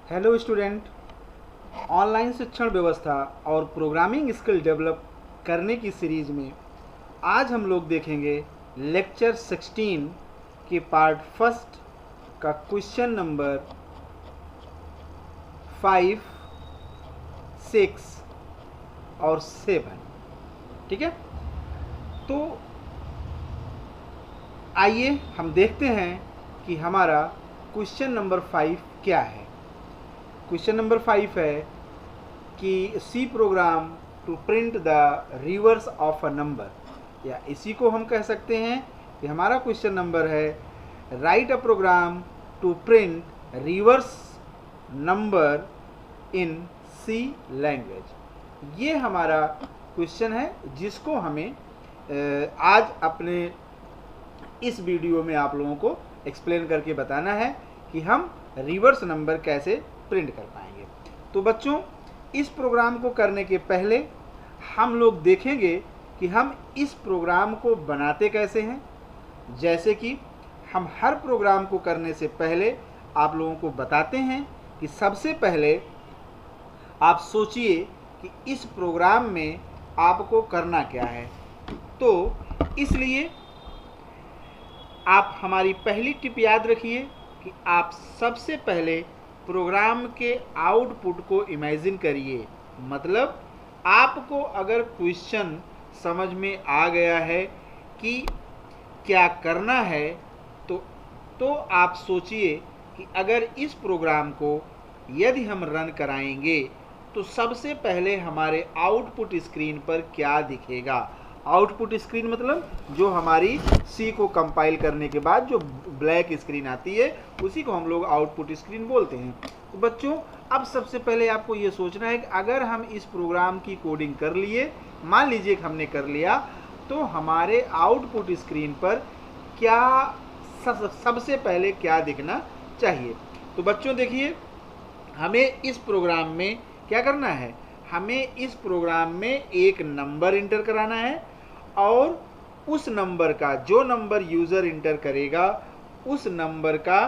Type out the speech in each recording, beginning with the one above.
Hello student, online शिक्षण व्यवस्था और प्रोग्रामिंग स्किल डेवलप करने की सीरीज़ में आज हम लोग देखेंगे लेक्चर 16 के पार्ट फर्स्ट का क्वेश्चन नंबर 5, 6 और 7। ठीक है, तो आइए हम देखते हैं कि हमारा क्वेश्चन नंबर 5 क्या है। क्वेश्चन नंबर 5 है कि C program to print the reverse of a number, या इसी को हम कह सकते हैं कि हमारा क्वेश्चन नंबर है write a program to print reverse number in C language. ये हमारा क्वेश्चन है जिसको हमें आज अपने इस वीडियो में आप लोगों को एक्सप्लेन करके बताना है कि हम रिवर्स नंबर कैसे प्रिंट कर पाएंगे। तो बच्चों, इस प्रोग्राम को करने के पहले हम लोग देखेंगे कि हम इस प्रोग्राम को बनाते कैसे हैं। जैसे कि हम हर प्रोग्राम को करने से पहले आप लोगों को बताते हैं कि सबसे पहले आप सोचिए कि इस प्रोग्राम में आपको करना क्या है। तो इसलिए आप हमारी पहली टिप याद रखिए कि आप सबसे पहले प्रोग्राम के आउटपुट को इमेजिन करिए। मतलब आपको अगर क्वेश्चन समझ में आ गया है कि क्या करना है, तो आप सोचिए कि अगर इस प्रोग्राम को यदि हम रन कराएंगे तो सबसे पहले हमारे आउटपुट स्क्रीन पर क्या दिखेगा। आउटपुट स्क्रीन मतलब जो हमारी सी को कंपाइल करने के बाद जो ब्लैक स्क्रीन आती है उसी को हम लोग आउटपुट स्क्रीन बोलते हैं। तो बच्चों, अब सबसे पहले आपको ये सोचना है कि अगर हम इस प्रोग्राम की कोडिंग कर लिए, मान लीजिए कि हमने कर लिया, तो हमारे आउटपुट स्क्रीन पर क्या सबसे पहले क्या दिखना चाहिए। तो बच्चों देखिए, हमें इस प्रोग्राम में क्या करना है, हमें इस प्रोग्राम में एक नंबर इंटर कराना है और उस नंबर का, जो नंबर यूज़र इंटर करेगा उस नंबर का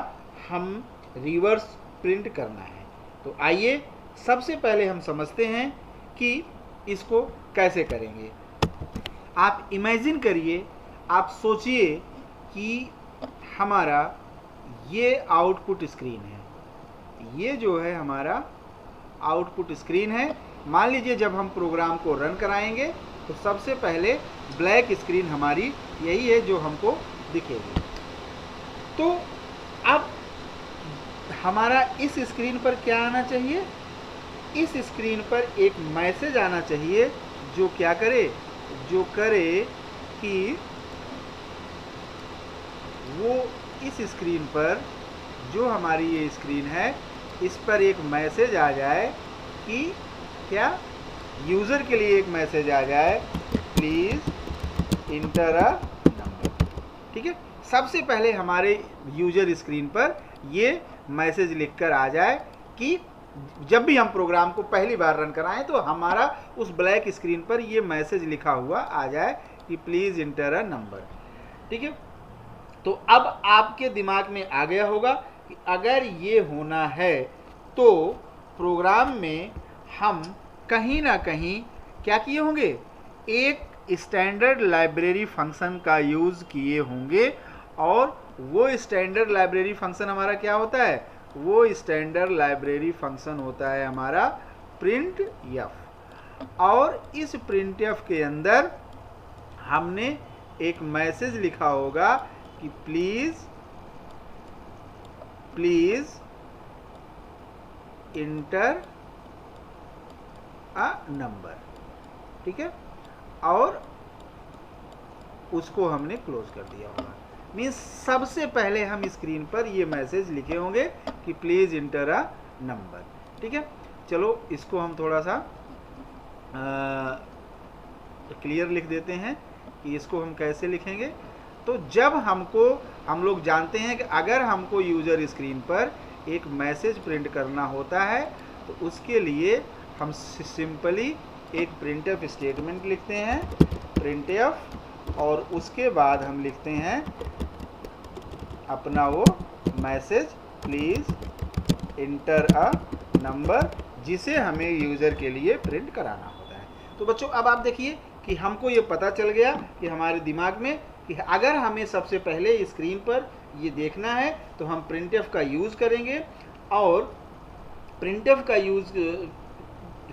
हम रिवर्स प्रिंट करना है। तो आइए सबसे पहले हम समझते हैं कि इसको कैसे करेंगे। आप इमेजिन करिए, आप सोचिए कि हमारा ये आउटपुट स्क्रीन है, ये जो है हमारा आउटपुट स्क्रीन है। मान लीजिए जब हम प्रोग्राम को रन कराएंगे तो सबसे पहले ब्लैक स्क्रीन हमारी यही है जो हमको दिखेगी। तो अब हमारा इस स्क्रीन पर क्या आना चाहिए, इस स्क्रीन पर एक मैसेज आना चाहिए जो क्या करे, जो करे कि वो इस स्क्रीन पर, जो हमारी ये स्क्रीन है, इस पर एक मैसेज आ जाए कि क्या, यूज़र के लिए एक मैसेज आ जाए, प्लीज़ इंटर अ नंबर। ठीक है, सबसे पहले हमारे यूज़र स्क्रीन पर ये मैसेज लिखकर आ जाए कि जब भी हम प्रोग्राम को पहली बार रन कराएं तो हमारा उस ब्लैक स्क्रीन पर ये मैसेज लिखा हुआ आ जाए कि प्लीज़ इंटर अ नंबर। ठीक है, तो अब आपके दिमाग में आ गया होगा कि अगर ये होना है तो प्रोग्राम में हम कहीं ना कहीं क्या किए होंगे, एक स्टैंडर्ड लाइब्रेरी फंक्शन का यूज़ किए होंगे। और वो स्टैंडर्ड लाइब्रेरी फंक्शन हमारा क्या होता है, वो स्टैंडर्ड लाइब्रेरी फंक्शन होता है हमारा प्रिंट एफ। और इस प्रिंट एफ के अंदर हमने एक मैसेज लिखा होगा कि प्लीज़ इंटर अ नंबर। ठीक है, और उसको हमने क्लोज कर दिया होगा। मीन्स सबसे पहले हम स्क्रीन पर ये मैसेज लिखे होंगे कि प्लीज़ इंटर अ नंबर। ठीक है, चलो इसको हम थोड़ा सा क्लियर लिख देते हैं कि इसको हम कैसे लिखेंगे। तो जब हम लोग जानते हैं कि अगर हमको यूज़र स्क्रीन पर एक मैसेज प्रिंट करना होता है तो उसके लिए हम सिंपली एक प्रिंटफ स्टेटमेंट लिखते हैं, प्रिंटफ, और उसके बाद हम लिखते हैं अपना वो message, please inter a number, जिसे हमें यूज़र के लिए प्रिंट कराना होता है। तो बच्चों अब आप देखिए कि हमको ये पता चल गया कि हमारे दिमाग में कि अगर हमें सबसे पहले स्क्रीन पर ये देखना है तो हम प्रिंटफ का यूज़ करेंगे, और प्रिंटफ का यूज़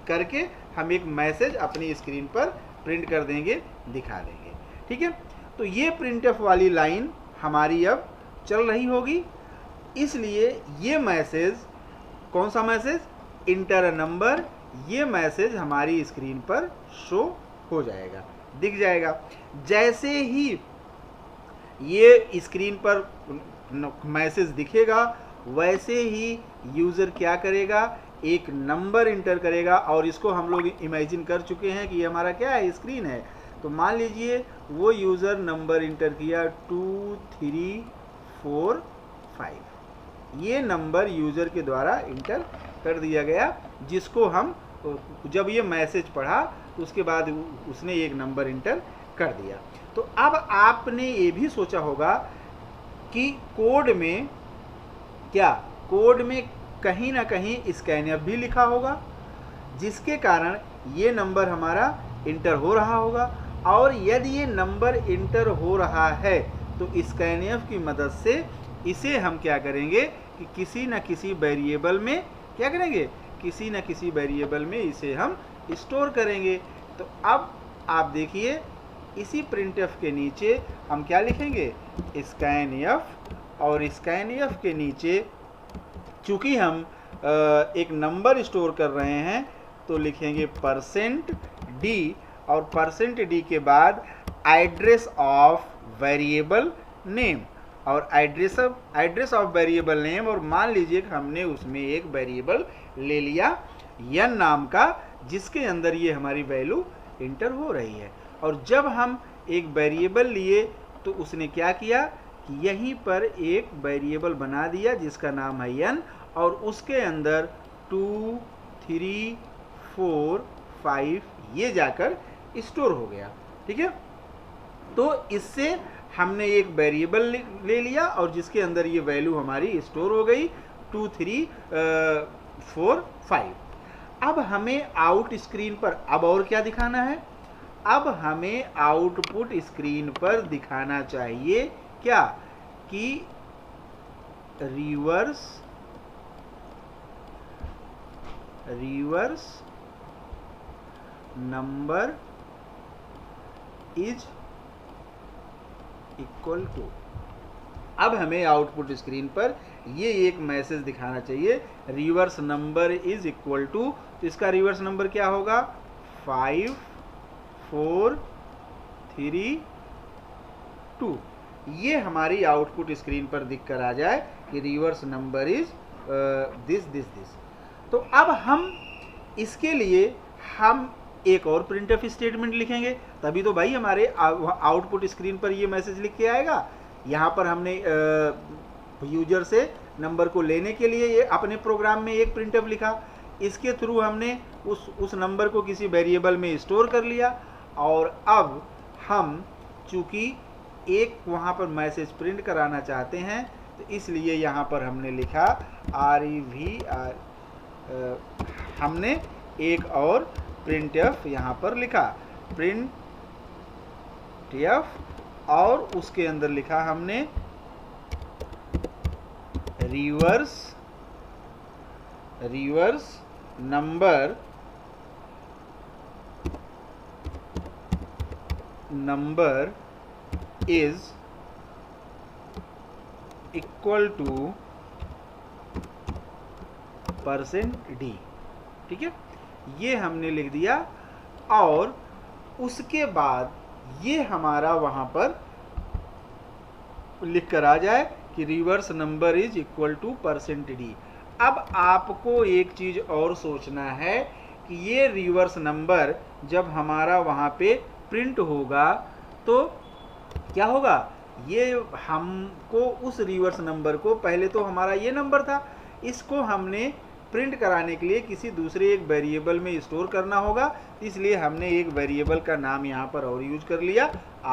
करके हम एक मैसेज अपनी स्क्रीन पर प्रिंट कर देंगे, दिखा देंगे। ठीक है, तो ये प्रिंटफ वाली लाइन हमारी अब चल रही होगी, इसलिए ये मैसेज, कौन सा मैसेज, इंटर अ नंबर, ये मैसेज हमारी स्क्रीन पर शो हो जाएगा, दिख जाएगा। जैसे ही ये स्क्रीन पर मैसेज दिखेगा वैसे ही यूज़र क्या करेगा, एक नंबर इंटर करेगा, और इसको हम लोग इमेजिन कर चुके हैं कि ये हमारा क्या है, स्क्रीन है। तो मान लीजिए वो यूज़र नंबर इंटर किया 2345, ये नंबर यूज़र के द्वारा इंटर कर दिया गया, जिसको हम जब ये मैसेज पढ़ा तो उसके बाद उसने एक नंबर इंटर कर दिया। तो अब आपने ये भी सोचा होगा कि कोड में क्या, कोड में कहीं ना कहीं स्कैनफ भी लिखा होगा, जिसके कारण ये नंबर हमारा इंटर हो रहा होगा, और यदि ये नंबर इंटर हो रहा है तो स्कैनफ की मदद से इसे हम क्या करेंगे कि किसी न किसी वेरिएबल में क्या करेंगे, किसी न किसी वेरिएबल में इसे हम स्टोर करेंगे। तो अब आप देखिए इसी प्रिंटफ के नीचे हम क्या लिखेंगे, स्कैनफ, और स्कैनफ के नीचे चूँकि हम एक नंबर स्टोर कर रहे हैं तो लिखेंगे %d, और %d के बाद एड्रेस ऑफ वेरिएबल नेम, और एड्रेस ऑफ वेरिएबल नेम, और मान लीजिए कि हमने उसमें एक वेरिएबल ले लिया n नाम का, जिसके अंदर ये हमारी वैल्यू इंटर हो रही है। और जब हम एक वेरिएबल लिए तो उसने क्या किया कि यहीं पर एक वेरिएबल बना दिया जिसका नाम है n, और उसके अंदर 2 3 4 5 ये जाकर स्टोर हो गया। ठीक है, तो इससे हमने एक वेरिएबल ले लिया और जिसके अंदर ये वैल्यू हमारी स्टोर हो गई 2 3 4 5। अब हमें आउट स्क्रीन पर अब और क्या दिखाना है, अब हमें आउटपुट स्क्रीन पर दिखाना चाहिए क्या कि reverse number is equal to. अब हमें आउटपुट स्क्रीन पर ये एक मैसेज दिखाना चाहिए, reverse number is equal to. तो इसका रिवर्स नंबर क्या होगा, 5 4 3 2। ये हमारी आउटपुट स्क्रीन पर दिख कर आ जाए कि रिवर्स नंबर इज दिस। तो अब हम इसके लिए हम एक और प्रिंटफ स्टेटमेंट लिखेंगे, तभी तो भाई हमारे आउटपुट स्क्रीन पर ये मैसेज लिख के आएगा। यहाँ पर हमने यूजर से नंबर को लेने के लिए ये अपने प्रोग्राम में एक प्रिंटफ लिखा, इसके थ्रू हमने उस नंबर को किसी वेरिएबल में स्टोर कर लिया, और अब हम चूँकि एक वहाँ पर मैसेज प्रिंट कराना चाहते हैं तो इसलिए यहाँ पर हमने लिखा हमने एक और प्रिंटफ यहाँ पर लिखा प्रिंटफ, और उसके अंदर लिखा हमने reverse number is equal to %d। ठीक है, ये हमने लिख दिया, और उसके बाद ये हमारा वहाँ पर लिख कर आ जाए कि reverse number is equal to %d। अब आपको एक चीज़ और सोचना है कि ये रिवर्स नंबर जब हमारा वहाँ पे प्रिंट होगा तो क्या होगा, ये हमको उस रिवर्स नंबर को, पहले तो हमारा ये नंबर था, इसको हमने प्रिंट कराने के लिए किसी दूसरे एक वेरिएबल में स्टोर करना होगा, इसलिए हमने एक वेरिएबल का नाम यहाँ पर और यूज कर लिया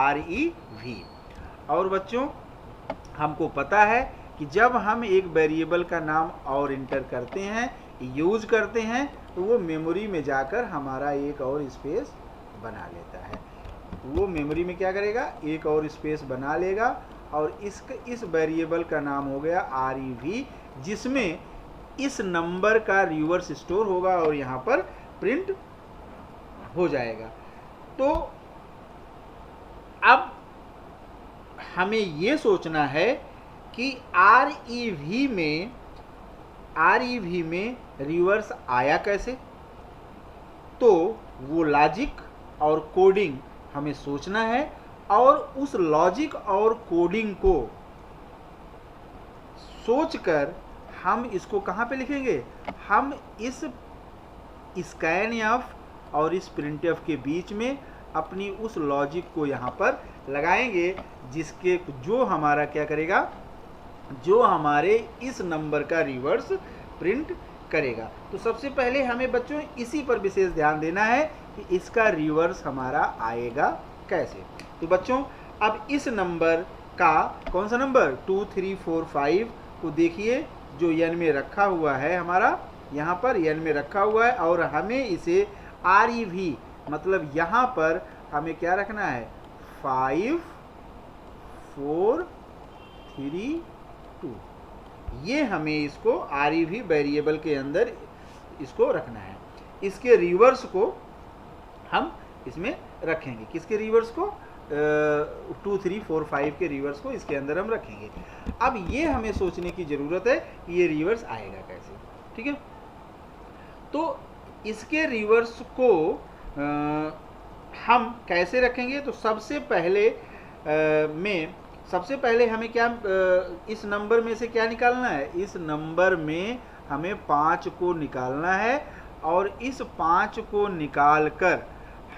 rev। और बच्चों हमको पता है कि जब हम एक वेरिएबल का नाम और इंटर करते हैं, यूज करते हैं, तो वो मेमोरी में जाकर हमारा एक और स्पेस बना लेता है। वो मेमोरी में क्या करेगा, एक और स्पेस बना लेगा, और इस वेरिएबल का नाम हो गया REV, जिसमें इस नंबर का रिवर्स स्टोर होगा और यहाँ पर प्रिंट हो जाएगा। तो अब हमें ये सोचना है कि REV में रिवर्स आया कैसे। तो वो लॉजिक और कोडिंग हमें सोचना है, और उस लॉजिक और कोडिंग को सोचकर हम इसको कहाँ पे लिखेंगे, हम इस स्कैनएफ और इस प्रिंटएफ के बीच में अपनी उस लॉजिक को यहाँ पर लगाएंगे, जिसके जो हमारा क्या करेगा, जो हमारे इस नंबर का रिवर्स प्रिंट करेगा। तो सबसे पहले हमें बच्चों इसी पर विशेष ध्यान देना है कि इसका रिवर्स हमारा आएगा कैसे। तो बच्चों अब इस नंबर का कौन सा नंबर 2 3 4 5 को देखिए, जो n में रखा हुआ है, हमारा यहाँ पर n में रखा हुआ है, और हमें इसे REV मतलब यहाँ पर हमें क्या रखना है, 5 4 3 2, ये हमें इसको REV वेरिएबल के अंदर इसको रखना है। इसके रिवर्स को हम इसमें रखेंगे, किसके रिवर्स को, 2 3 4 5 के रिवर्स को इसके अंदर हम रखेंगे। अब ये हमें सोचने की ज़रूरत है कि ये रिवर्स आएगा कैसे, ठीक है। तो इसके रिवर्स को हम कैसे रखेंगे, तो सबसे पहले हमें क्या, इस नंबर में से क्या निकालना है, इस नंबर में हमें 5 को निकालना है, और इस 5 को निकाल कर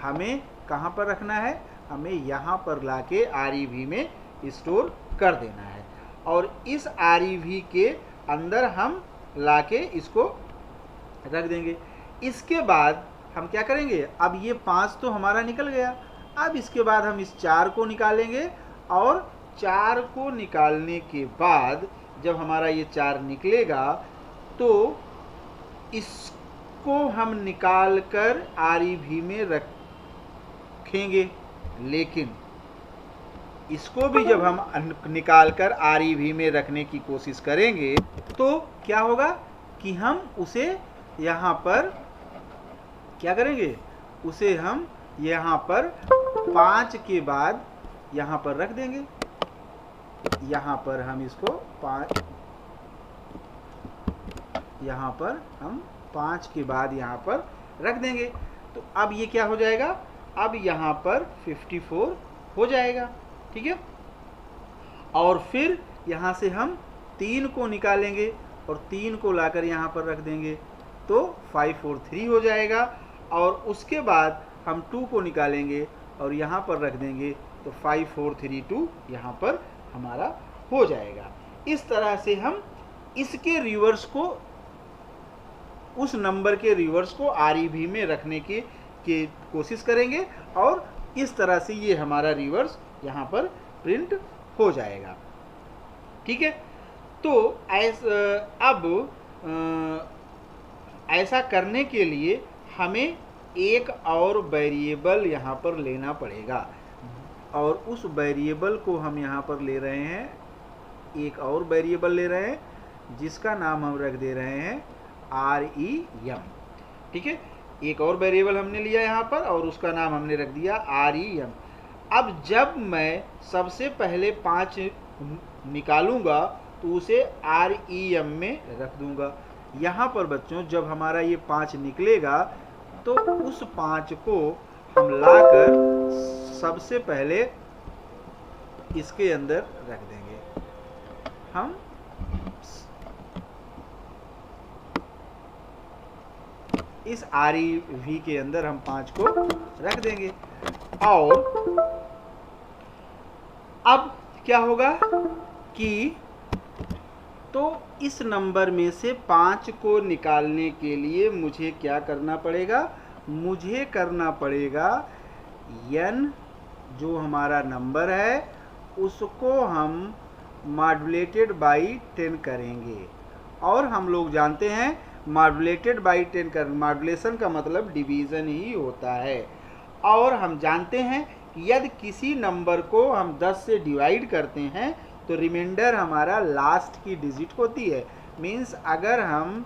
हमें कहाँ पर रखना है, हमें यहाँ पर लाके REV में स्टोर कर देना है, और इस REV के अंदर हम लाके इसको रख देंगे। इसके बाद हम क्या करेंगे, अब ये 5 तो हमारा निकल गया, अब इसके बाद हम इस 4 को निकालेंगे, और 4 को निकालने के बाद जब हमारा ये 4 निकलेगा तो इसको हम निकाल कर REV में रखेंगे। लेकिन इसको भी जब हम निकाल कर REV में रखने की कोशिश करेंगे तो क्या होगा कि हम उसे यहाँ पर क्या करेंगे, उसे हम यहाँ पर 5 के बाद यहाँ पर रख देंगे। यहाँ पर हम इसको 5, यहाँ पर हम 5 के बाद यहाँ पर रख देंगे। तो अब ये क्या हो जाएगा, अब यहाँ पर 54 हो जाएगा, ठीक है। और फिर यहाँ से हम 3 को निकालेंगे और 3 को लाकर यहाँ पर रख देंगे, तो 543 हो जाएगा। और उसके बाद हम 2 को निकालेंगे और यहाँ पर रख देंगे, तो 5432 यहाँ पर हमारा हो जाएगा। इस तरह से हम इसके रिवर्स को, उस नंबर के रिवर्स को REV में रखने की कोशिश करेंगे, और इस तरह से ये हमारा रिवर्स यहाँ पर प्रिंट हो जाएगा, ठीक है। तो ऐसा करने के लिए हमें एक और वेरिएबल यहाँ पर लेना पड़ेगा, और उस वेरिएबल को हम यहाँ पर ले रहे हैं, एक और वेरिएबल ले रहे हैं जिसका नाम हम रख दे रहे हैं REM, ठीक है। एक और वेरिएबल हमने लिया यहाँ पर और उसका नाम हमने रख दिया REM। अब जब मैं सबसे पहले 5 निकालूंगा तो उसे REM में रख दूंगा। यहाँ पर बच्चों जब हमारा ये 5 निकलेगा तो उस 5 को हम लाकर सबसे पहले इसके अंदर रख देंगे। हम इस REV के अंदर हम 5 को रख देंगे। और अब क्या होगा कि तो इस नंबर में से 5 को निकालने के लिए मुझे क्या करना पड़ेगा, मुझे करना पड़ेगा n जो हमारा नंबर है उसको हम मॉड्यूलेटेड बाई 10 करेंगे। और हम लोग जानते हैं मॉड्यूलेटेड बाई 10 कर, मॉड्यूलेशन का मतलब डिवीज़न ही होता है। और हम जानते हैं कि यदि किसी नंबर को हम 10 से डिवाइड करते हैं तो रिमाइंडर हमारा लास्ट की डिजिट होती है। मीन्स अगर हम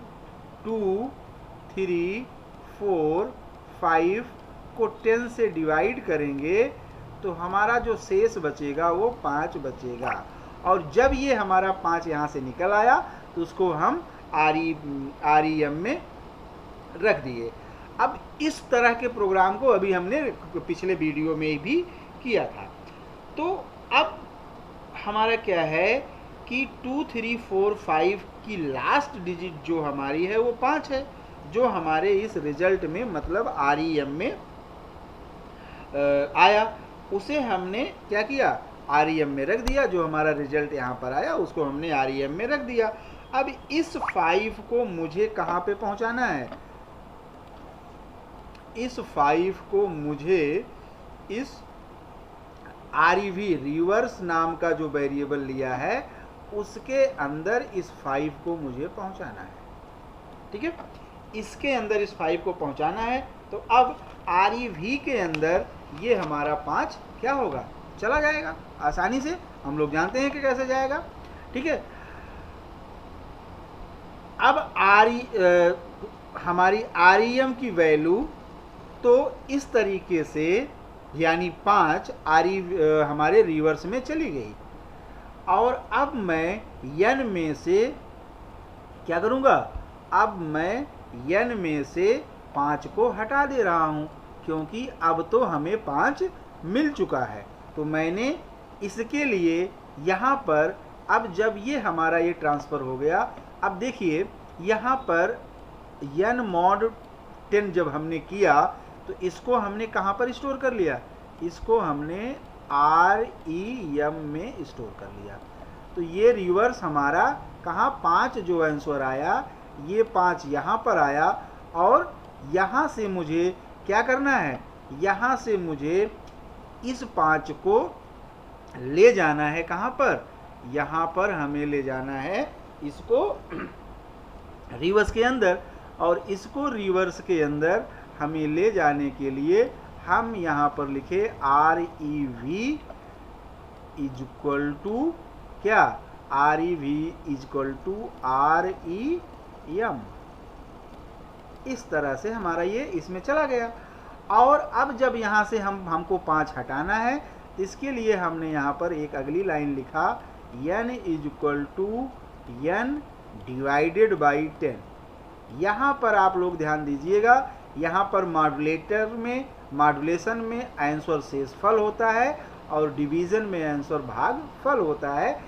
2, 3, 4, 5 को 10 से डिवाइड करेंगे तो हमारा जो शेष बचेगा वो 5 बचेगा। और जब ये हमारा 5 यहाँ से निकल आया तो उसको हम REM में रख दिए। अब इस तरह के प्रोग्राम को अभी हमने पिछले वीडियो में भी किया था। तो अब हमारा क्या है कि 2, 3, 4, 5 की लास्ट डिजिट जो हमारी है वो 5 है, जो हमारे इस रिजल्ट में मतलब REM में आया। उसे हमने क्या किया, REM में रख दिया। जो हमारा रिजल्ट यहाँ पर आया उसको हमने REM में रख दिया। अब इस 5 को मुझे कहाँ पे पहुँचाना है, इस 5 को मुझे इस REV रिवर्स नाम का जो वेरिएबल लिया है उसके अंदर इस 5 को मुझे पहुंचाना है। ठीक है, इसके अंदर इस 5 को पहुंचाना है। तो अब REV के अंदर ये हमारा 5 क्या होगा, चला जाएगा आसानी से। हम लोग जानते हैं कि कैसे जाएगा। ठीक है, अब हमारी REM की वैल्यू तो इस तरीके से यानी 5 हमारे रिवर्स में चली गई। और अब मैं n में से क्या करूँगा, अब मैं n में से 5 को हटा दे रहा हूँ क्योंकि अब तो हमें 5 मिल चुका है। तो मैंने इसके लिए यहाँ पर अब जब ये हमारा ये ट्रांसफ़र हो गया, अब देखिए यहाँ पर n mod 10 जब हमने किया तो इसको हमने कहाँ पर स्टोर कर लिया, इसको हमने REM में स्टोर कर लिया। तो ये रिवर्स हमारा कहाँ 5 जो आंसर आया, ये 5 यहाँ पर आया। और यहाँ से मुझे क्या करना है, यहाँ से मुझे इस 5 को ले जाना है कहाँ पर, यहाँ पर हमें ले जाना है इसको रिवर्स के अंदर। और इसको रिवर्स के अंदर हमें ले जाने के लिए हम यहाँ पर लिखे REV इज इक्वल टू क्या, REV is equal to REM। इस तरह से हमारा ये इसमें चला गया। और अब जब यहाँ से हमको 5 हटाना है तो इसके लिए हमने यहाँ पर एक अगली लाइन लिखा n is equal to n divided by 10। यहाँ पर आप लोग ध्यान दीजिएगा, यहाँ पर मॉड्यूलेशन में आंसर शेषफल होता है और डिवीज़न में आंसर भागफल होता है।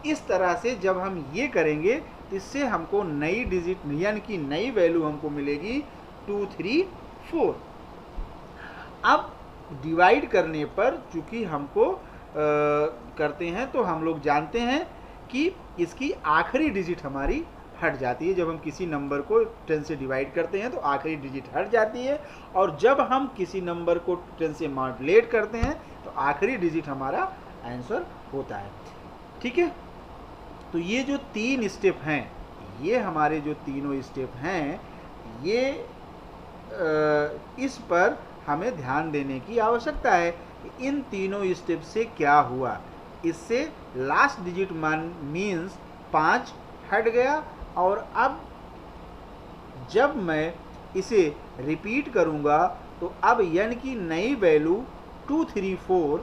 इस तरह से जब हम ये करेंगे तो इससे हमको नई डिजिट n की नई वैल्यू हमको मिलेगी 2, 3, 4। अब डिवाइड करने पर चूँकि हमको करते हैं तो हम लोग जानते हैं कि इसकी आखिरी डिजिट हमारी हट जाती है। जब हम किसी नंबर को 10 से डिवाइड करते हैं तो आखिरी डिजिट हट जाती है। और जब हम किसी नंबर को 10 से मॉड्यूलेट करते हैं तो आखिरी डिजिट हमारा आंसर होता है। ठीक है, तो ये जो 3 स्टेप हैं, ये हमारे जो तीनों स्टेप हैं, ये इस पर हमें ध्यान देने की आवश्यकता है कि इन तीनों स्टेप से क्या हुआ। इससे लास्ट डिजिट मीन्स 5 हट गया। और अब जब मैं इसे रिपीट करूँगा तो अब n की नई वैल्यू 2, 3, 4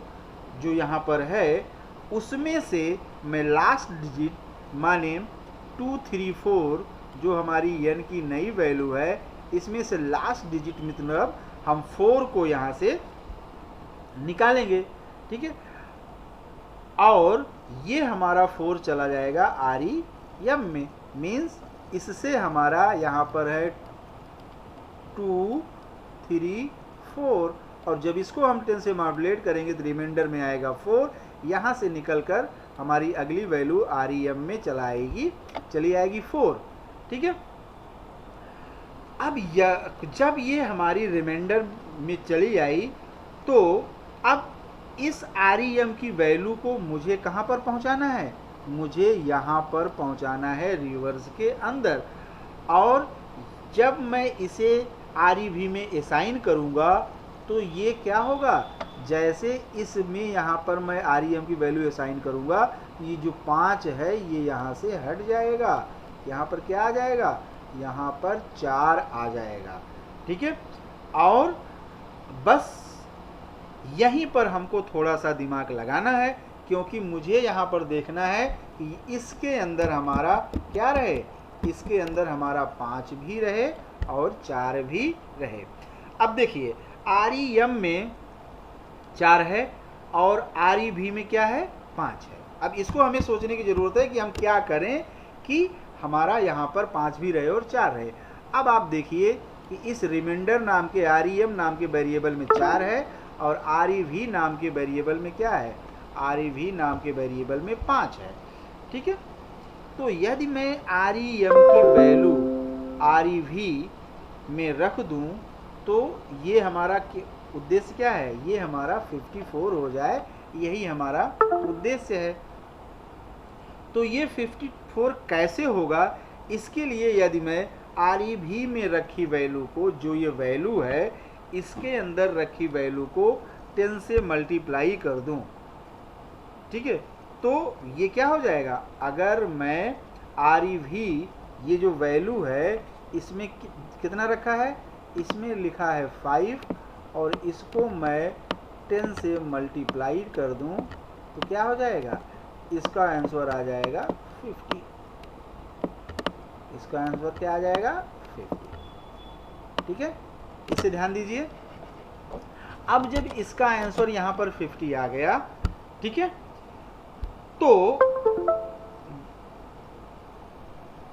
जो यहाँ पर है उसमें से मैं लास्ट डिजिट माने 2, 3, 4 जो हमारी n की नई वैल्यू है इसमें से लास्ट डिजिट मतलब हम 4 को यहाँ से निकालेंगे। ठीक है, और ये हमारा 4 चला जाएगा REM में। मीन्स इससे हमारा यहाँ पर है 2, 3, 4 और जब इसको हम 10 से मॉड्यूलेट करेंगे तो रिमाइंडर में आएगा 4। यहाँ से निकलकर हमारी अगली वैल्यू REM में चली आएगी 4। ठीक है, अब जब ये हमारी रिमाइंडर में चली आई तो अब इस REM की वैल्यू को मुझे कहाँ पर पहुँचाना है, मुझे यहाँ पर पहुँचाना है रिवर्स के अंदर। और जब मैं इसे REV में असाइन करूँगा तो ये क्या होगा, जैसे इसमें यहाँ पर मैं REM की वैल्यू असाइन करूँगा, ये जो 5 है ये यहाँ से हट जाएगा, यहाँ पर क्या आ जाएगा, यहाँ पर 4 आ जाएगा। ठीक है, और बस यहीं पर हमको थोड़ा सा दिमाग लगाना है, क्योंकि मुझे यहाँ पर देखना है कि इसके अंदर हमारा क्या रहे, इसके अंदर हमारा 5 भी रहे और 4 भी रहे। अब देखिए REM में 4 है और REV में क्या है, 5 है। अब इसको हमें सोचने की ज़रूरत है कि हम क्या करें कि हमारा यहाँ पर 5 भी रहे और 4 रहे। अब आप देखिए कि इस रिमाइंडर नाम के REM नाम के वेरिएबल में 4 है और REV नाम के वेरिएबल में क्या है, REV नाम के वेरिएबल में 5 है। ठीक है, तो यदि मैं REM की वैल्यू REV में रख दूं तो ये हमारा उद्देश्य क्या है, ये हमारा 54 हो जाए, यही हमारा उद्देश्य है। तो ये 54 कैसे होगा, इसके लिए यदि मैं REV में रखी वैल्यू को, जो ये वैल्यू है इसके अंदर रखी वैल्यू को 10 से मल्टीप्लाई कर दूं, ठीक है, तो ये क्या हो जाएगा, अगर मैं REV ये जो वैल्यू है इसमें कितना रखा है, इसमें लिखा है 5 और इसको मैं 10 से मल्टीप्लाई कर दूं तो क्या हो जाएगा, इसका आंसर आ जाएगा 50। इसका आंसर क्या आ जाएगा, 50। ठीक है, इसे ध्यान दीजिए। अब जब इसका आंसर यहाँ पर 50 आ गया, ठीक है, तो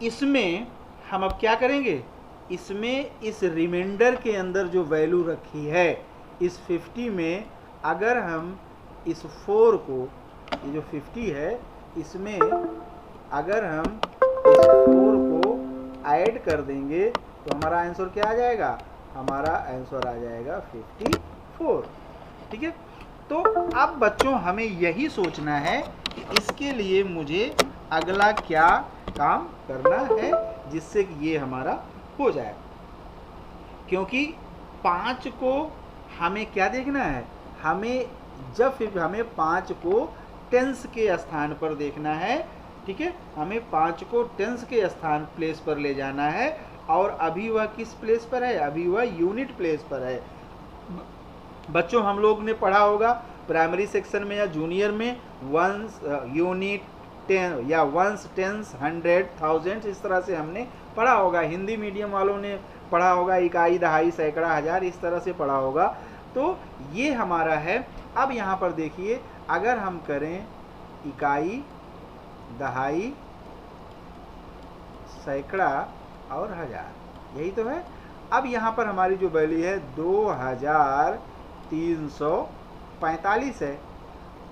इसमें हम अब क्या करेंगे, इसमें इस रिमाइंडर के अंदर जो वैल्यू रखी है इस 50 में अगर हम इस 4 को, ये जो 50 है इसमें अगर हम इस 4 को ऐड कर देंगे तो हमारा आंसर क्या आ जाएगा, हमारा आंसर आ जाएगा 54। ठीक है, तो अब बच्चों हमें यही सोचना है कि इसके लिए मुझे अगला क्या काम करना है जिससे कि ये हमारा हो जाए, क्योंकि 5 को हमें क्या देखना है, हमें जब हमें 5 को टेंस के स्थान पर देखना है। ठीक है, हमें 5 को टेंस के स्थान प्लेस पर ले जाना है और अभी वह किस प्लेस पर है, अभी वह यूनिट प्लेस पर है। बच्चों हम लोग ने पढ़ा होगा प्राइमरी सेक्शन में या जूनियर में वंस, यूनिट, 10 या वंस, टेंस, 100, 1000 इस तरह से हमने पढ़ा होगा। हिंदी मीडियम वालों ने पढ़ा होगा इकाई, दहाई, सैकड़ा, हजार, इस तरह से पढ़ा होगा। तो ये हमारा है। अब यहाँ पर देखिए अगर हम करें इकाई, दहाई, सैकड़ा और हजार, यही तो है। अब यहाँ पर हमारी जो वैल्यू है 2345 है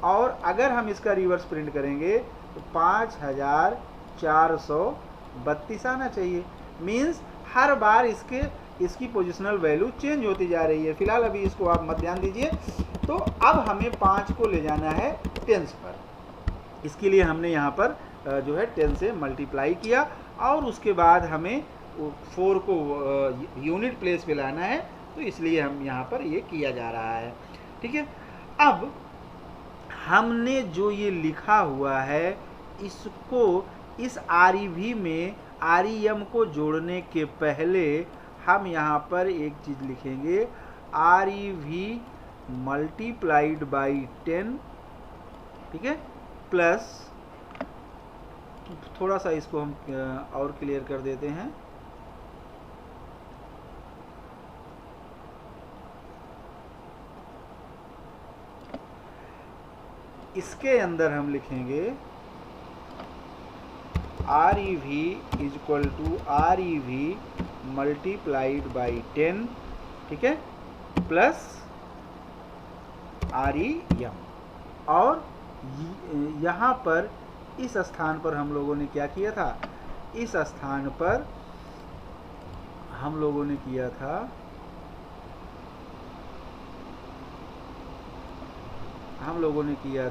और अगर हम इसका रिवर्स प्रिंट करेंगे तो 5432 आना चाहिए। मीन्स हर बार इसकी पोजिशनल वैल्यू चेंज होती जा रही है। फिलहाल अभी इसको आप मत ध्यान दीजिए। तो अब हमें 5 को ले जाना है टेंस पर। इसके लिए हमने यहाँ पर जो है 10 से मल्टीप्लाई किया और उसके बाद हमें 4 को यूनिट प्लेस पे लाना है, तो इसलिए हम यहाँ पर ये किया जा रहा है। ठीक है, अब हमने जो ये लिखा हुआ है इसको इस REV में REM को जोड़ने के पहले हम यहाँ पर एक चीज़ लिखेंगे, REV मल्टीप्लाइड बाई 10, ठीक है, प्लस थोड़ा सा इसको हम और क्लियर कर देते हैं। इसके अंदर हम लिखेंगे REV is equal to REV multiplied by 10, ठीक है, प्लस REM। और यहाँ पर इस स्थान पर हम लोगों ने क्या किया था, इस स्थान पर हम लोगों ने किया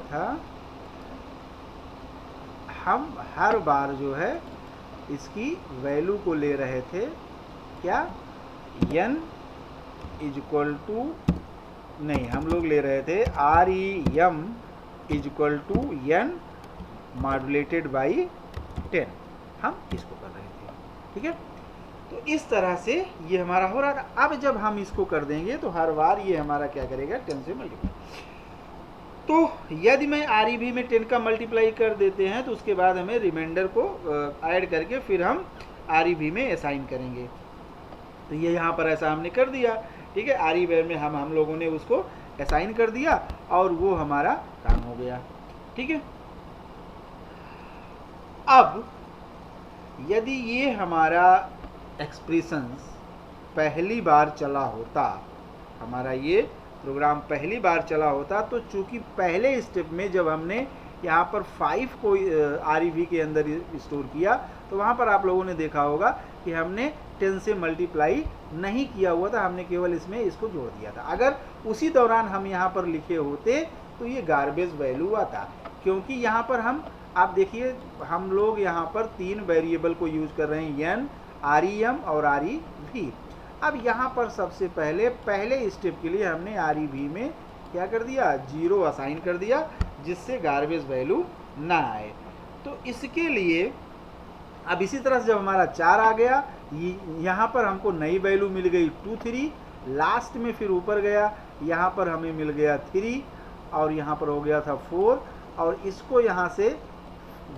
था, हम हर बार जो है इसकी वैल्यू को ले रहे थे क्या, n इज इक्वल टू, नहीं हम लोग ले रहे थे REM is equal to n modulated by 10, हम इसको कर रहे थे। ठीक है, तो इस तरह से ये हमारा हो रहा था। अब जब हम इसको कर देंगे तो हर बार ये हमारा क्या करेगा, 10 से मल्टीप्लाई। तो यदि मैं REB में 10 का मल्टीप्लाई कर देते हैं तो उसके बाद हमें रिमाइंडर को ऐड करके फिर हम REB में असाइन करेंगे। तो ये यहाँ पर ऐसा हमने कर दिया। ठीक है, REB में हम लोगों ने उसको असाइन कर दिया और वो हमारा काम हो गया। ठीक है, अब यदि ये हमारा एक्सप्रेशंस पहली बार चला होता, हमारा ये प्रोग्राम पहली बार चला होता, तो चूंकि पहले स्टेप में जब हमने यहाँ पर 5 को REB के अंदर स्टोर किया तो वहाँ पर आप लोगों ने देखा होगा कि हमने 10 से मल्टीप्लाई नहीं किया हुआ था, हमने केवल इसमें इसको जोड़ दिया था। अगर उसी दौरान हम यहाँ पर लिखे होते तो ये गार्बेज वैल्यू आता, क्योंकि यहाँ पर हम, आप देखिए हम लोग यहाँ पर 3 वेरिएबल को यूज कर रहे हैं, n, REM और REB। अब यहाँ पर सबसे पहले स्टेप के लिए हमने REB में क्या कर दिया, 0 असाइन कर दिया, जिससे गार्बेज वैल्यू ना आए। तो इसके लिए अब इसी तरह से जब हमारा 4 आ गया, यहाँ पर हमको नई वैल्यू मिल गई 2, 3, लास्ट में फिर ऊपर गया, यहाँ पर हमें मिल गया 3 और यहाँ पर हो गया था 4, और इसको यहाँ से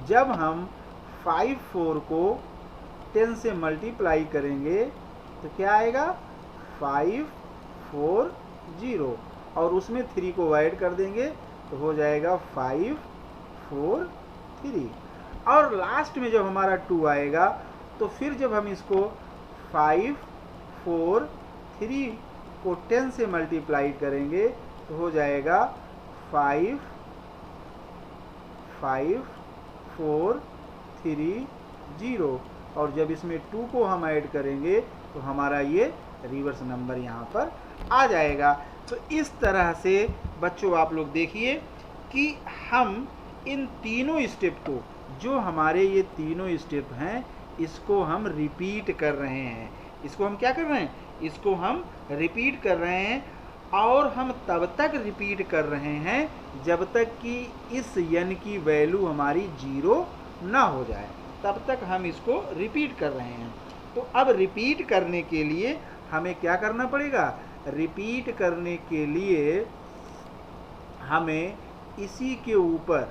जब हम 5, 4 को 10 से मल्टीप्लाई करेंगे तो क्या आएगा, 5, 4, 0, और उसमें 3 को ऐड कर देंगे तो हो जाएगा 5, 4, 3, और लास्ट में जब हमारा 2 आएगा तो फिर जब हम इसको 5, 4, 3 को 10 से मल्टीप्लाई करेंगे तो हो जाएगा 5, 5, 4, 3, 0, और जब इसमें 2 को हम ऐड करेंगे तो हमारा ये रिवर्स नंबर यहाँ पर आ जाएगा। तो इस तरह से बच्चों आप लोग देखिए कि हम इन तीनों स्टेप को, जो हमारे ये तीनों स्टेप हैं, इसको हम रिपीट कर रहे हैं। इसको हम क्या कर रहे हैं, इसको हम रिपीट कर रहे हैं, और हम तब तक रिपीट कर रहे हैं जब तक कि इस n की वैल्यू हमारी 0 ना हो जाए, तब तक हम इसको रिपीट कर रहे हैं। तो अब रिपीट करने के लिए हमें क्या करना पड़ेगा, रिपीट करने के लिए हमें इसी के ऊपर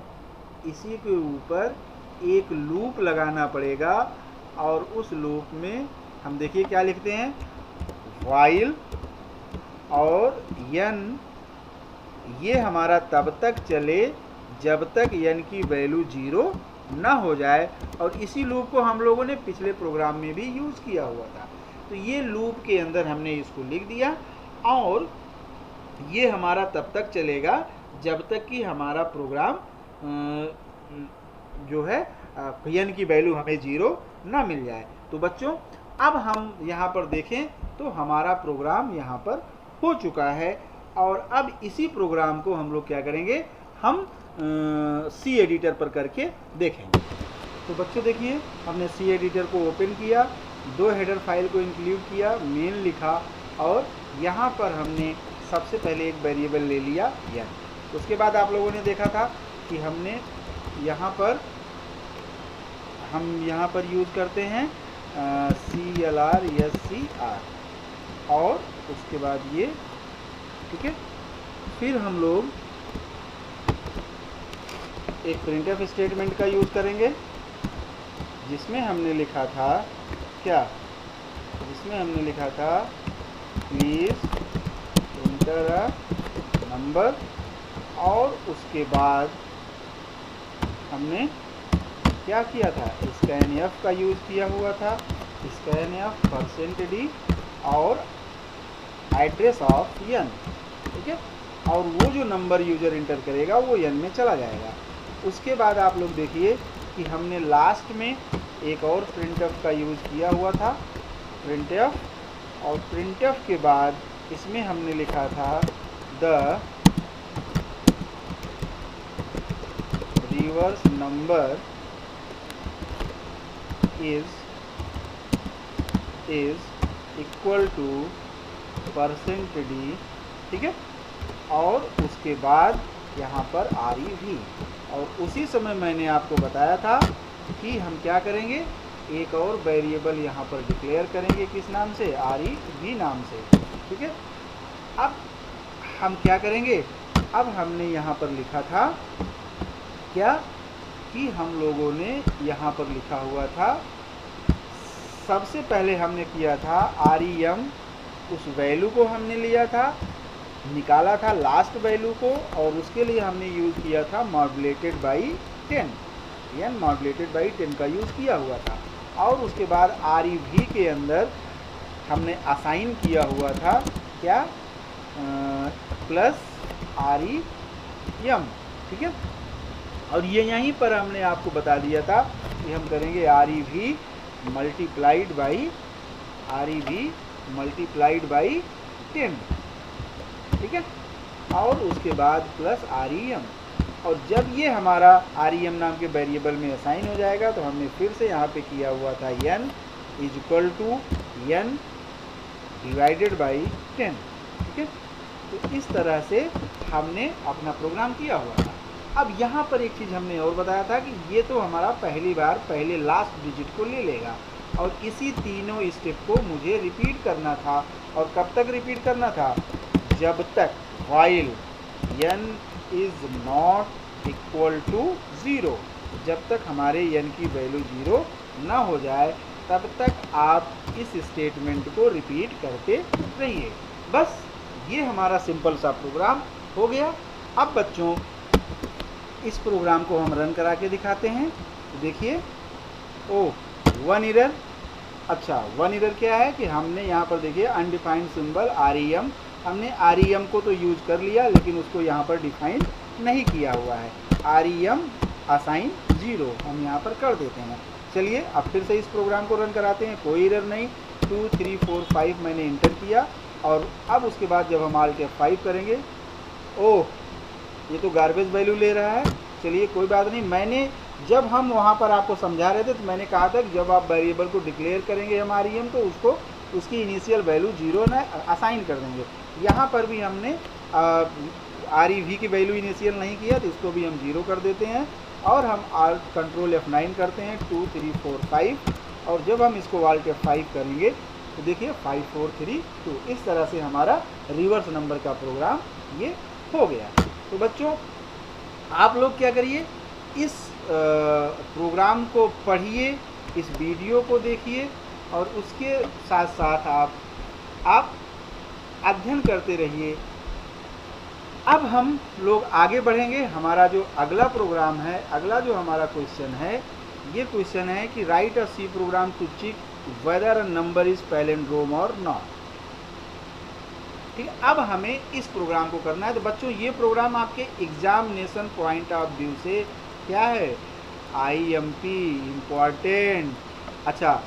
एक लूप लगाना पड़ेगा, और उस लूप में हम देखिए क्या लिखते हैं, व्हाइल और n, ये हमारा तब तक चले जब तक n की वैल्यू 0 ना हो जाए, और इसी लूप को हम लोगों ने पिछले प्रोग्राम में भी यूज़ किया हुआ था। तो ये लूप के अंदर हमने इसको लिख दिया, और ये हमारा तब तक चलेगा जब तक कि हमारा प्रोग्राम जो है n की वैल्यू हमें 0 ना मिल जाए। तो बच्चों अब हम यहाँ पर देखें तो हमारा प्रोग्राम यहाँ पर हो चुका है, और अब इसी प्रोग्राम को हम लोग क्या करेंगे, हम सी एडिटर पर करके देखेंगे। तो बच्चों देखिए हमने सी एडिटर को ओपन किया, 2 हेडर फाइल को इंक्लूड किया, मेन लिखा, और यहाँ पर हमने सबसे पहले एक वेरिएबल ले लिया n। उसके बाद आप लोगों ने देखा था कि हमने यहाँ पर यूज़ करते हैं CLR, और उसके बाद ये, ठीक है, फिर हम लोग एक प्रिंटफ स्टेटमेंट का यूज़ करेंगे, जिसमें हमने लिखा था क्या, जिसमें हमने लिखा था प्लीज़ एंटर अ नंबर, और उसके बाद हमने क्या किया था, scanf का यूज़ किया हुआ था, scanf %d और एड्रेस ऑफ n, ठीक है, और वो जो नंबर यूजर इंटर करेगा वो n में चला जाएगा। उसके बाद आप लोग देखिए कि हमने लास्ट में एक और printf का यूज़ किया हुआ था, printf, और printf के बाद इसमें हमने लिखा था the reverse number is equal to %d, ठीक है। और उसके बाद यहाँ पर REV, और उसी समय मैंने आपको बताया था कि हम क्या करेंगे, एक और वेरिएबल यहाँ पर डिक्लेयर करेंगे, किस नाम से, REV नाम से, ठीक है। अब हम क्या करेंगे, अब हमने यहाँ पर लिखा था क्या कि हम लोगों ने यहाँ पर लिखा हुआ था, सबसे पहले हमने किया था REM, उस वैल्यू को हमने लिया था, निकाला था लास्ट वैल्यू को, और उसके लिए हमने यूज़ किया था modulated by 10, n modulated by 10 का यूज़ किया हुआ था। और उसके बाद REV के अंदर हमने असाइन किया हुआ था क्या, प्लस REM, ठीक है। और ये यहीं पर हमने आपको बता दिया था कि हम करेंगे REV मल्टीप्लाइड बाई 10, ठीक है, और उसके बाद प्लस REM। और जब ये हमारा REM नाम के वेरिएबल में असाइन हो जाएगा तो हमने फिर से यहाँ पे किया हुआ था n is equal to n divided by 10, ठीक है। तो इस तरह से हमने अपना प्रोग्राम किया हुआ था। अब यहाँ पर एक चीज़ हमने और बताया था कि ये तो हमारा पहली बार पहले लास्ट डिजिट को ले लेगा, और इसी तीनों स्टेप को मुझे रिपीट करना था। और कब तक रिपीट करना था, जब तक while n is not equal to 0, जब तक हमारे n की वैल्यू 0 ना हो जाए तब तक आप इस स्टेटमेंट को रिपीट करते रहिए। बस ये हमारा सिंपल सा प्रोग्राम हो गया। अब बच्चों इस प्रोग्राम को हम रन करा के दिखाते हैं। देखिए, ओ 1 एरर। अच्छा, 1 एरर क्या है कि हमने यहाँ पर देखिए अनडिफाइंड सिंबल REM, हमने REM को तो यूज कर लिया लेकिन उसको यहाँ पर डिफाइन नहीं किया हुआ है। REM असाइन 0 हम यहाँ पर कर देते हैं। चलिए अब फिर से इस प्रोग्राम को रन कराते हैं, कोई एरर नहीं। 2 3 4 5 मैंने इंटर किया, और अब उसके बाद जब हम Alt F5 करेंगे, ओह ये तो गार्बेज वैल्यू ले रहा है। चलिए कोई बात नहीं, मैंने जब हम वहाँ पर आपको समझा रहे थे तो मैंने कहा था कि जब आप वेरिएबल को डिक्लेयर करेंगे हम REM तो उसको उसकी इनिशियल वैल्यू 0 ना असाइन कर देंगे। यहाँ पर भी हमने REV की वैल्यू इनिशियल नहीं किया तो इसको भी हम 0 कर देते हैं, और हम कंट्रोल F9 करते हैं 2 3 4 5, और जब हम इसको Alt F5 करेंगे तो देखिए 5 4 3 2, इस तरह से हमारा रिवर्स नंबर का प्रोग्राम ये हो गया। तो बच्चों आप लोग क्या करिए, इस प्रोग्राम को पढ़िए, इस वीडियो को देखिए, और उसके साथ साथ आप अध्ययन करते रहिए। अब हम लोग आगे बढ़ेंगे। हमारा जो अगला प्रोग्राम है, अगला जो हमारा क्वेश्चन है, ये क्वेश्चन है कि write a C program to check whether a number is palindrome और नॉट। ठीक है, अब हमें इस प्रोग्राम को करना है। तो बच्चों ये प्रोग्राम आपके एग्जामिनेशन पॉइंट ऑफ व्यू से क्या है, IMP इम्पॉर्टेंट। अच्छा,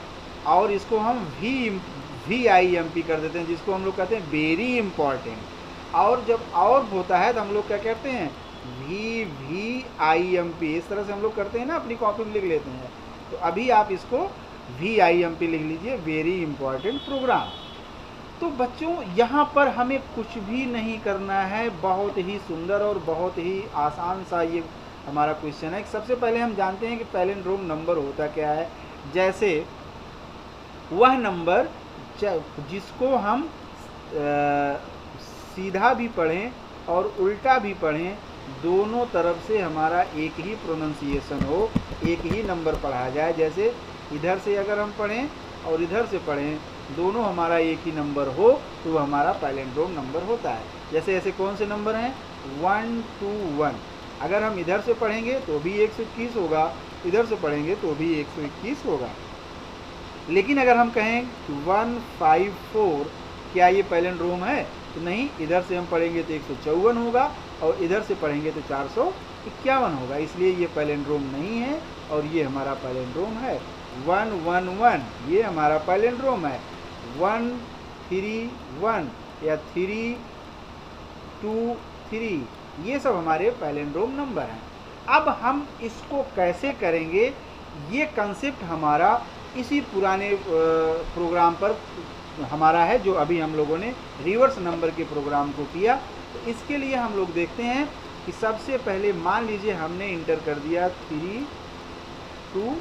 और इसको हम VIMP कर देते हैं, जिसको हम लोग कहते हैं वेरी इम्पॉर्टेंट। और जब और होता है तो हम लोग क्या कहते हैं, VIMP। इस तरह से हम लोग करते हैं ना, अपनी कॉपी में लिख लेते हैं। तो अभी आप इसको VIMP लिख लीजिए, वेरी इम्पॉर्टेंट प्रोग्राम। तो बच्चों यहाँ पर हमें कुछ भी नहीं करना है, बहुत ही सुंदर और बहुत ही आसान सा ये हमारा क्वेश्चन है। सबसे पहले हम जानते हैं कि पैलिंड्रोम नंबर होता क्या है। जैसे वह नंबर जिसको हम सीधा भी पढ़ें और उल्टा भी पढ़ें, दोनों तरफ से हमारा एक ही प्रोनंसिएशन हो, एक ही नंबर पढ़ा जाए। जैसे इधर से अगर हम पढ़ें और इधर से पढ़ें, दोनों हमारा एक ही नंबर हो तो हमारा पैलिंड्रोम नंबर होता है। जैसे ऐसे कौन से नंबर हैं, 1 2 1। अगर हम इधर से पढ़ेंगे तो भी 121 होगा, इधर से पढ़ेंगे तो भी 121 होगा। लेकिन अगर हम कहें 1 5 4, क्या ये पैलिंड्रोम है? तो नहीं, इधर से हम पढ़ेंगे तो 154 होगा और iधर से पढ़ेंगे तो 451 होगा। इसलिए ये पैलिंड्रोम नहीं है और ये हमारा पैलिंड्रोम है। 1 1 1 ये हमारा पैलिंड्रोम है। 1 3 1 या 3 2 3 ये सब हमारे पैलिंड्रोम नंबर हैं। अब हम इसको कैसे करेंगे, ये कंसेप्ट हमारा इसी पुराने प्रोग्राम पर हमारा है, जो अभी हम लोगों ने रिवर्स नंबर के प्रोग्राम को किया। तो इसके लिए हम लोग देखते हैं कि सबसे पहले मान लीजिए हमने इंटर कर दिया 3 2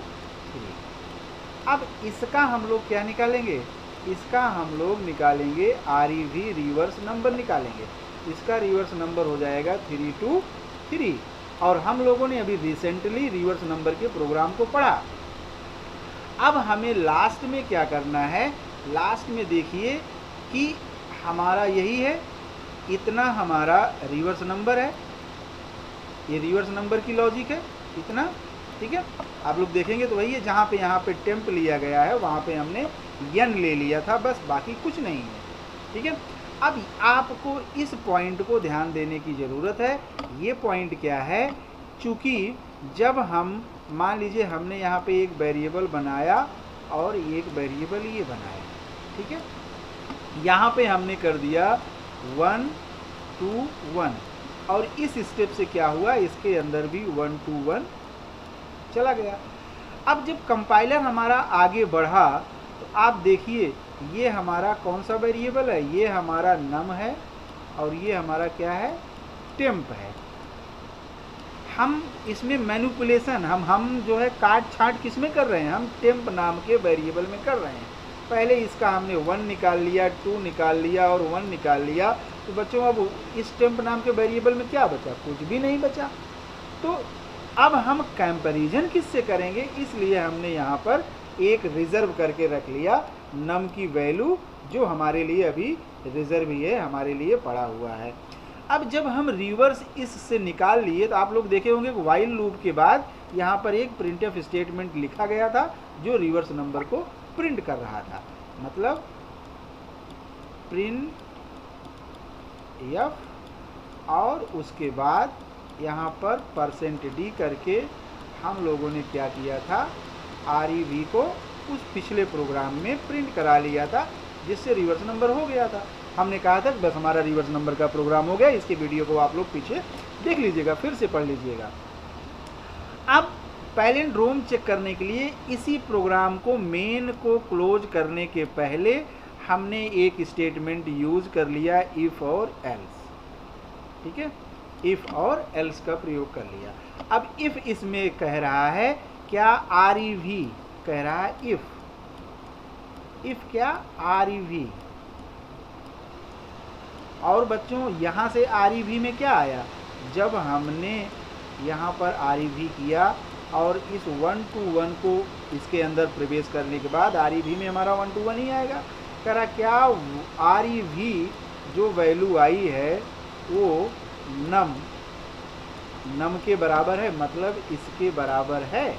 3। अब इसका हम लोग क्या निकालेंगे, इसका हम लोग निकालेंगे REV रिवर्स नंबर निकालेंगे। इसका रिवर्स नंबर हो जाएगा 3 2 3। और हम लोगों ने अभी रिसेंटली रिवर्स नंबर के प्रोग्राम को पढ़ा। अब हमें लास्ट में क्या करना है, लास्ट में देखिए कि हमारा यही है, इतना हमारा रिवर्स नंबर है, ये रिवर्स नंबर की लॉजिक है इतना, ठीक है। आप लोग देखेंगे तो वही है, जहाँ पे यहाँ पे टेम्प लिया गया है वहाँ पे हमने n ले लिया था, बस बाकी कुछ नहीं है, ठीक है। अब आपको इस पॉइंट को ध्यान देने की ज़रूरत है। ये पॉइंट क्या है, चूँकि जब हम मान लीजिए हमने यहाँ पे एक वेरिएबल बनाया और एक वेरिएबल ये बनाया, ठीक है। यहाँ पे हमने कर दिया 1 2 1 और इस स्टेप से क्या हुआ, इसके अंदर भी 1 2 1 चला गया। अब जब कंपाइलर हमारा आगे बढ़ा तो आप देखिए ये हमारा कौन सा वेरिएबल है, ये हमारा नम है और ये हमारा क्या है, टेम्प है। हम इसमें मैनिपुलेशन हम जो है काट छांट किस में कर रहे हैं, हम टेम्प नाम के वेरिएबल में कर रहे हैं। पहले इसका हमने 1 निकाल लिया, 2 निकाल लिया और 1 निकाल लिया। तो बच्चों अब इस टेम्प नाम के वेरिएबल में क्या बचा, कुछ भी नहीं बचा। तो अब हम कंपैरिजन किससे करेंगे, इसलिए हमने यहाँ पर एक रिजर्व करके रख लिया नम की वैल्यू, जो हमारे लिए अभी रिजर्व ही है, हमारे लिए पड़ा हुआ है। अब जब हम रिवर्स इससे निकाल लिए तो आप लोग देखे होंगे कि वाइल लूप के बाद यहाँ पर एक प्रिंटफ स्टेटमेंट लिखा गया था जो रिवर्स नंबर को प्रिंट कर रहा था, मतलब प्रिंट एफ और उसके बाद यहाँ पर %d करके हम लोगों ने क्या किया था, REV को उस पिछले प्रोग्राम में प्रिंट करा लिया था, जिससे रिवर्स नंबर हो गया था। हमने कहा था बस हमारा रिवर्स नंबर का प्रोग्राम हो गया। इसके वीडियो को आप लोग पीछे देख लीजिएगा, फिर से पढ़ लीजिएगा। अब पैलिंड्रोम चेक करने के लिए इसी प्रोग्राम को मेन को क्लोज करने के पहले हमने एक स्टेटमेंट यूज कर लिया, इफ और एल्स, ठीक है। इफ और एल्स का प्रयोग कर लिया। अब इफ इसमें कह रहा है क्या, REV कह रहा है इफ क्या, REV। और बच्चों यहाँ से REV में क्या आया, जब हमने यहाँ पर REV किया और इस 1 2 1 को इसके अंदर प्रवेश करने के बाद REV में हमारा 1 2 1 ही आएगा। कह रहा क्या, REV जो वैल्यू आई है वो नम के बराबर है, मतलब इसके बराबर है।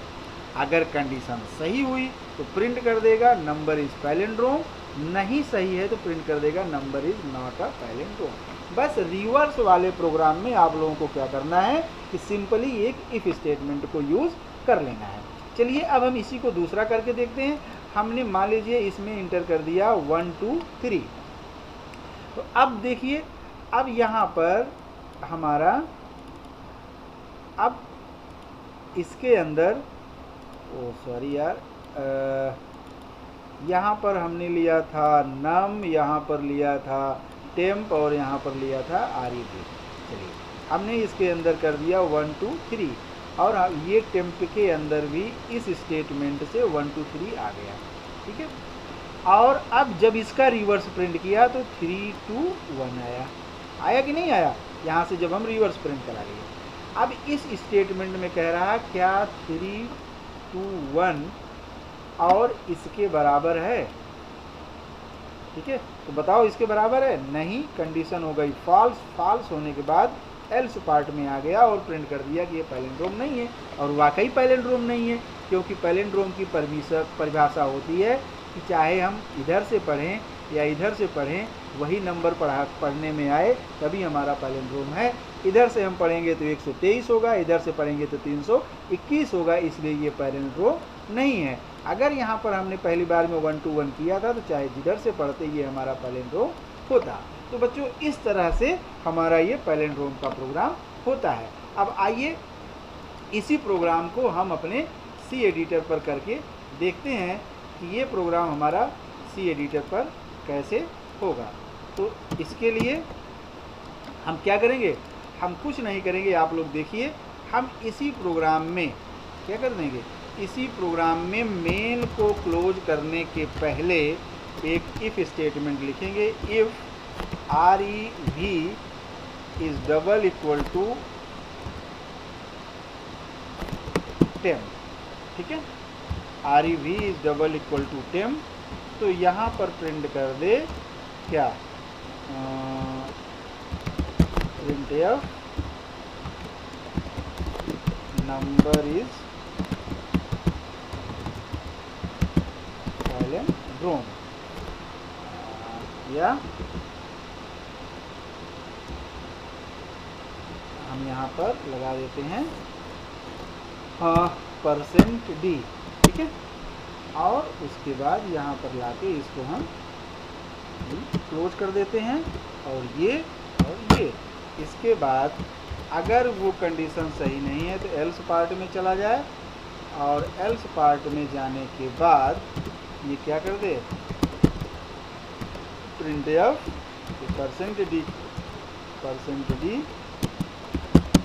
अगर कंडीशन सही हुई तो प्रिंट कर देगा नंबर इज पैलिंड्रोम, नहीं सही है तो प्रिंट कर देगा number is not a palindrome. बस रिवर्स वाले प्रोग्राम में आप लोगों को क्या करना है कि सिंपली एक इफ स्टेटमेंट को यूज कर लेना है। चलिए अब हम इसी को दूसरा करके देखते हैं। हमने मान लीजिए इसमें इंटर कर दिया 1 2 3। तो अब देखिए, अब यहाँ पर हमारा, अब इसके अंदर सॉरी यार, यहाँ पर हमने लिया था नम, यहाँ पर लिया था टेम्प और यहाँ पर लिया था REV। चलिए हमने इसके अंदर कर दिया 1 2 3 और ये टेम्प के अंदर भी इस स्टेटमेंट से 1 2 3 आ गया, ठीक है। और अब जब इसका रिवर्स प्रिंट किया तो 3 2 1 आया कि नहीं आया, यहाँ से जब हम रिवर्स प्रिंट करा लिए। अब इस स्टेटमेंट में कह रहा क्या 3 2 1 और इसके बराबर है, ठीक है। तो बताओ इसके बराबर है, नहीं, कंडीशन हो गई फॉल्स। फॉल्स होने के बाद एल्स पार्ट में आ गया और प्रिंट कर दिया कि ये पैलिंड्रोम नहीं है। और वाकई पैलिंड्रोम नहीं है, क्योंकि पैलिंड्रोम की परिभाषा होती है कि चाहे हम इधर से पढ़ें या इधर से पढ़ें, वही नंबर पढ़ने में आए तभी हमारा पैलिंड्रोम है। इधर से हम पढ़ेंगे तो 123 होगा, इधर से पढ़ेंगे तो 321 होगा, इसलिए ये पैलिंड्रोम नहीं है। अगर यहाँ पर हमने पहली बार में 1 2 1 किया था तो चाहे जिधर से पढ़ते ये हमारा पैलिंड्रोम होता। तो बच्चों इस तरह से हमारा ये पैलिंड्रोम का प्रोग्राम होता है। अब आइए इसी प्रोग्राम को हम अपने C एडिटर पर करके देखते हैं कि ये प्रोग्राम हमारा सी एडिटर पर कैसे होगा। तो इसके लिए हम क्या करेंगे, हम कुछ नहीं करेंगे, आप लोग देखिए। हम इसी प्रोग्राम में क्या कर देंगे, इसी प्रोग्राम में मेन को क्लोज करने के पहले एक इफ़ स्टेटमेंट लिखेंगे। If REV is double equal to 10, ठीक है, REV is double equal to 10। तो यहाँ पर प्रिंट कर दे क्या, प्रिंट एफ नंबर इज रोम, या हम यहाँ पर लगा देते हैं %d, ठीक है। और उसके बाद यहाँ पर लाके इसको हम क्लोज कर देते हैं, और ये इसके बाद अगर वो कंडीशन सही नहीं है तो एल्स पार्ट में चला जाए, और एल्स पार्ट में जाने के बाद ये क्या कर दे, printf %d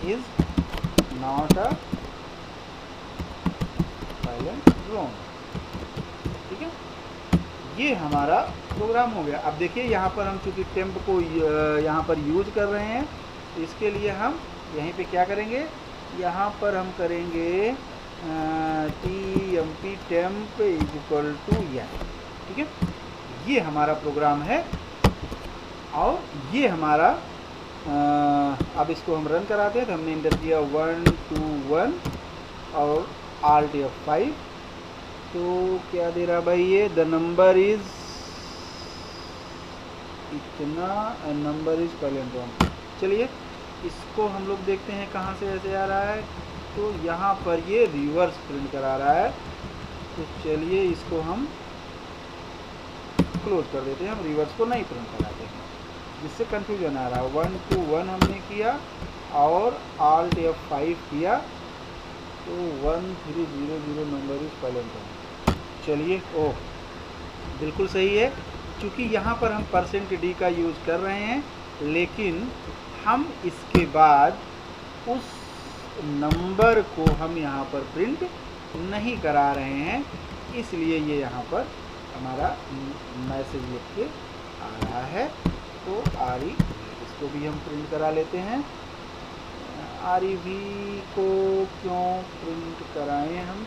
is not a silent zone, ठीक है। ये हमारा प्रोग्राम हो गया। अब देखिए यहाँ पर हम चूँकि टेम्प को यहाँ पर यूज कर रहे हैं, इसके लिए हम यहीं पे क्या करेंगे, यहाँ पर हम करेंगे tmp temp is equal to n, ठीक है। ये हमारा प्रोग्राम है, और ये हमारा अब इसको हम रन कराते हैं। तो हमने इंटर किया 1 2 1 और Alt F5। तो क्या दे रहा भाई, ये द नंबर इज इतना, नंबर इज पैलेंड्रोम। चलिए इसको हम लोग देखते हैं कहाँ से ऐसे आ रहा है। तो यहाँ पर ये रिवर्स प्रिंट करा रहा है। तो चलिए इसको हम क्लोज कर देते हैं, हम रिवर्स को नहीं प्रिंट कराते हैं, जिससे कंफ्यूजन आ रहा है। 1 2 1 हमने किया और Alt F5 किया, तो 1 3 0 0 नंबर इज पैलेंड्रोम। चलिए, ओह बिल्कुल सही है। चूँकि यहाँ पर हम %d का यूज़ कर रहे हैं, लेकिन हम इसके बाद उस नंबर को हम यहाँ पर प्रिंट नहीं करा रहे हैं, इसलिए ये यहाँ पर हमारा मैसेज लिख के आ रहा है। तो REV इसको भी हम प्रिंट करा लेते हैं। REV को क्यों प्रिंट कराएं, हम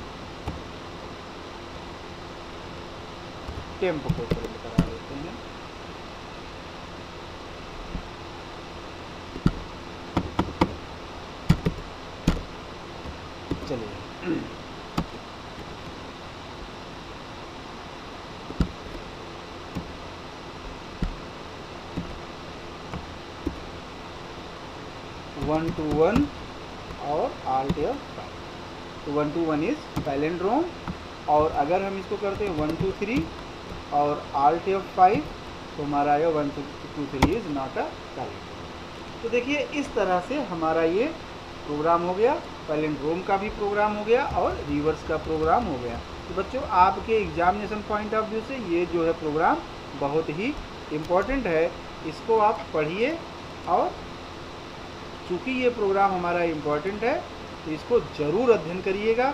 टेम्प को प्रिंट करा लेते हैं। चलिए 1 2 1 और Alt F5। तो 1 2 1 इज पैलेंड्रोम, और अगर हम इसको करते हैं 1 2 3 और Alt F5, तो हमारा आएगा 1 2 3 इज नॉट अ पैलेंड्रोम। तो देखिए इस तरह से हमारा ये प्रोग्राम हो गया, पैलेंड्रोम का भी प्रोग्राम हो गया और रिवर्स का प्रोग्राम हो गया। तो बच्चों, आपके एग्जामिनेशन पॉइंट ऑफ व्यू से ये जो है प्रोग्राम बहुत ही इम्पोर्टेंट है। इसको आप पढ़िए, और चूँकि ये प्रोग्राम हमारा इम्पोर्टेंट है तो इसको ज़रूर अध्ययन करिएगा।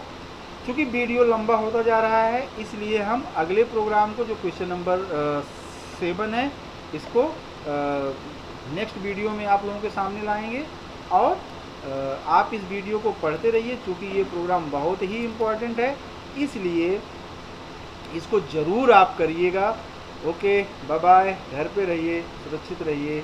चूँकि वीडियो लंबा होता जा रहा है, इसलिए हम अगले प्रोग्राम को, जो क्वेश्चन नंबर 7 है, इसको नेक्स्ट वीडियो में आप लोगों के सामने लाएंगे। और आप इस वीडियो को पढ़ते रहिए, चूँकि ये प्रोग्राम बहुत ही इम्पोर्टेंट है, इसलिए इसको ज़रूर आप करिएगा। ओके, बाय बाय, घर पे रहिए, सुरक्षित रहिए।